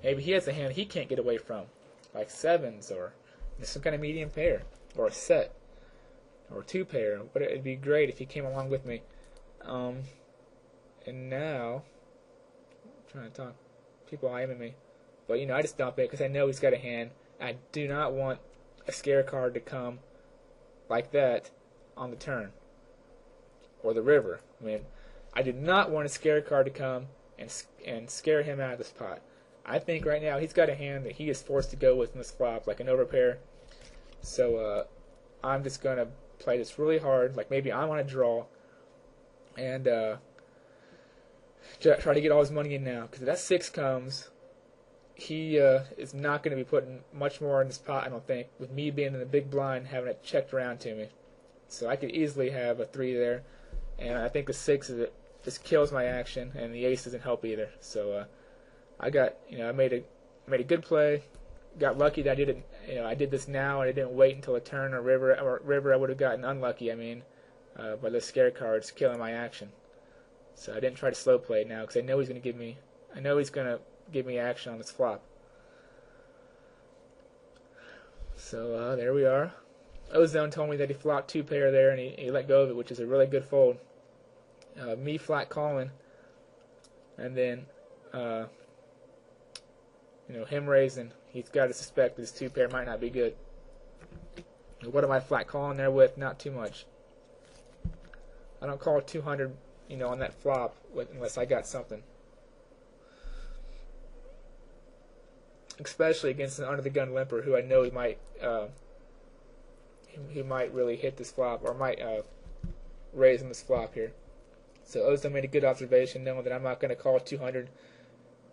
maybe he has a hand he can't get away from, like sevens or some kind of medium pair or a set or a two pair. But it'd be great if he came along with me. And now, I'm trying to talk, people eyeing me, but I just dump it because I know he's got a hand. I do not want a scare card to come like that on the turn or the river. I mean, I did not want a scare card to come and scare him out of this pot. I think right now he's got a hand that he is forced to go with in this flop, like an overpair. So I'm just going to play this really hard, like maybe I want to draw, and try to get all his money in now. Because if that 6 comes, he is not going to be putting much more in this pot, I don't think, with me being in the big blind, having it checked around to me. So I could easily have a 3 there, and I think the 6 just kills my action, and the ace doesn't help either. So I got, I made a good play. Got lucky that I did it. I did this now, and I didn't wait until a turn or river. I would have gotten unlucky. I mean, by the scare cards killing my action. So I didn't try to slow play now because I know he's going to give me. I know he's going to give me action on this flop. So there we are. Ozone told me that he flopped 2 pair there, and he let go of it, which is a really good fold. Me flat calling, and then him raising. He's got to suspect this 2 pair might not be good. What am I flat calling there with? Not too much. I don't call 200, on that flop unless I got something. Especially against an under-the-gun limper who I know he might really hit this flop or might raise in this flop here. So Ozone made a good observation, knowing that I'm not going to call 200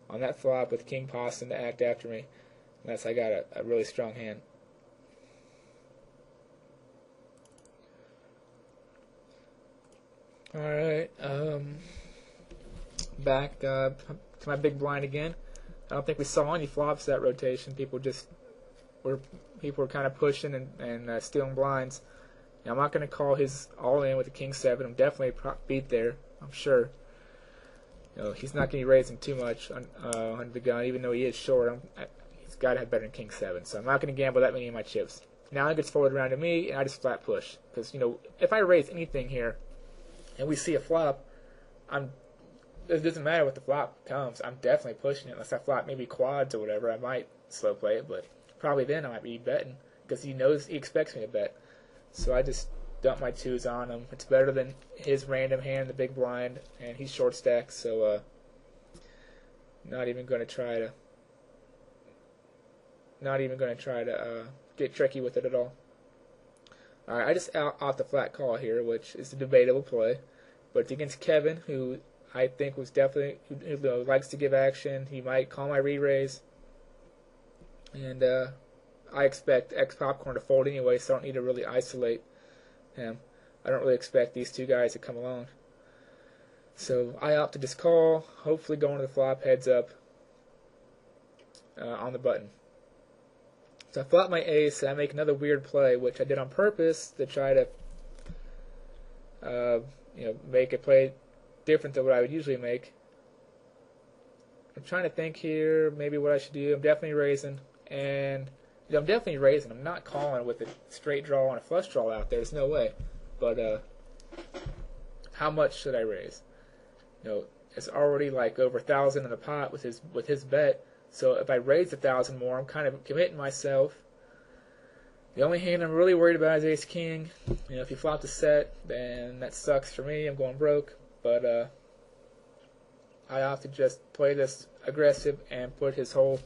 on that flop with King Possum to act after me, unless I got a really strong hand. Alright, back to my big blind again. I don't think we saw any flops that rotation. People were kind of pushing and stealing blinds. Now, I'm not going to call his all in with the King 7. I'm definitely beat there, I'm sure. He's not going to be raising too much under the gun, even though he is short. He's got to have better than King 7, so I'm not going to gamble that many of my chips. Now it gets forward around to me, and I just flat push. Because, if I raise anything here, and we see a flop, it doesn't matter what the flop comes. I'm definitely pushing it. Unless I flop maybe quads or whatever, I might slow play it, but probably then I might be betting, because he expects me to bet. So I just dump my 2s on him. It's better than his random hand, the big blind, and he's short stacked, so not even going to try to get tricky with it at all. Alright, I just out the flat call here, which is a debatable play, but it's against Kevin, who I think was definitely who likes to give action. He might call my re-raise, and I expect X Popcorn to fold anyway, so I don't need to really isolate him. I don't really expect these 2 guys to come along. So I opt to just call, hopefully going to the flop heads up on the button. So I flop my ace, and I make another weird play, which I did on purpose to try to make a play different than what I would usually make. I'm trying to think here, maybe what I should do. I'm definitely raising, and I'm definitely raising. I'm not calling with a straight draw and a flush draw out there. There's no way. But how much should I raise? It's already like over 1,000 in the pot with his bet. So if I raise 1,000 more, I'm kind of committing myself. The only hand I'm really worried about is Ace King. If he flopped a set, then that sucks for me. I'm going broke. But I opt to just play this aggressive and put his whole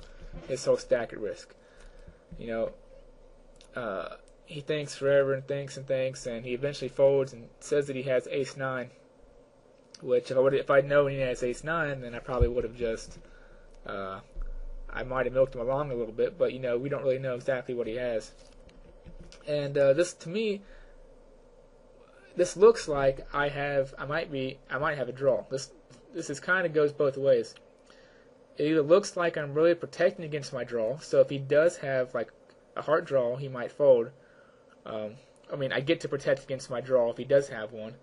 stack at risk. He thinks forever and thinks, and he eventually folds and says that he has Ace 9. Which if I'd known he has Ace 9, then I probably would have just I might have milked him along a little bit, but we don't really know exactly what he has. And this, to me, this looks like I might have a draw. This is kind of goes both ways. It either looks like I'm really protecting against my draw, so if he does have like a heart draw, he might fold. I get to protect against my draw if he does have one.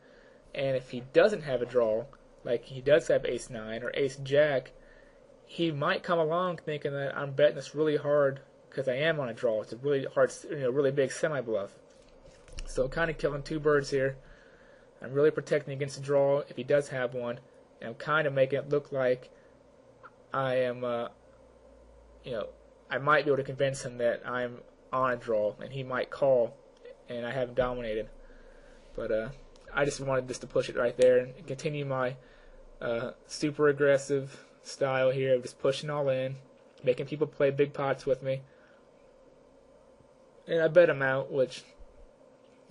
And if he doesn't have a draw, like he does have Ace 9 or Ace Jack, he might come along thinking that I'm betting this really hard because I am on a draw. It's a really hard, really big semi-bluff. So kind of killing two birds here. I'm really protecting against a draw if he does have one, and I'm kind of making it look like I am, I might be able to convince him that I'm on a draw, and he might call, and I haven't dominated. But I just wanted this to push it right there and continue my super aggressive style here of just pushing all in, making people play big pots with me. And I bet him out, which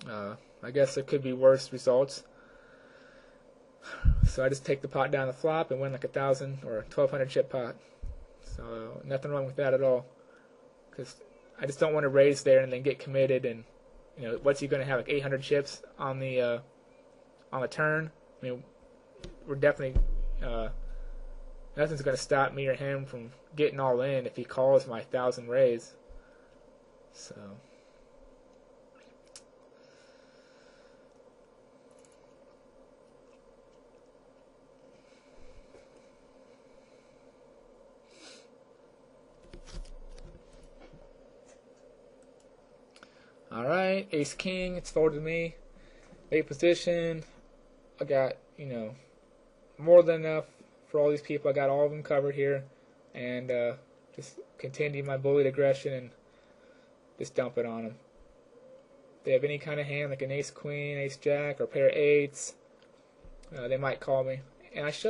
I guess there could be worse results. So I just take the pot down the flop and win like 1,000 or 1,200 chip pot. So nothing wrong with that at all. Because I just don't want to raise there and then get committed. And what's he going to have, like 800 chips on the turn? I mean, we're definitely nothing's going to stop me or him from getting all in if he calls my 1,000 raise. So. Alright, ace king, it's folded to me. Late position. I got, more than enough for all these people. I got all of them covered here. And just continue my bullied aggression and just dump it on them. If they have any kind of hand, like an ace queen, ace jack, or pair of eights, they might call me. And I show it.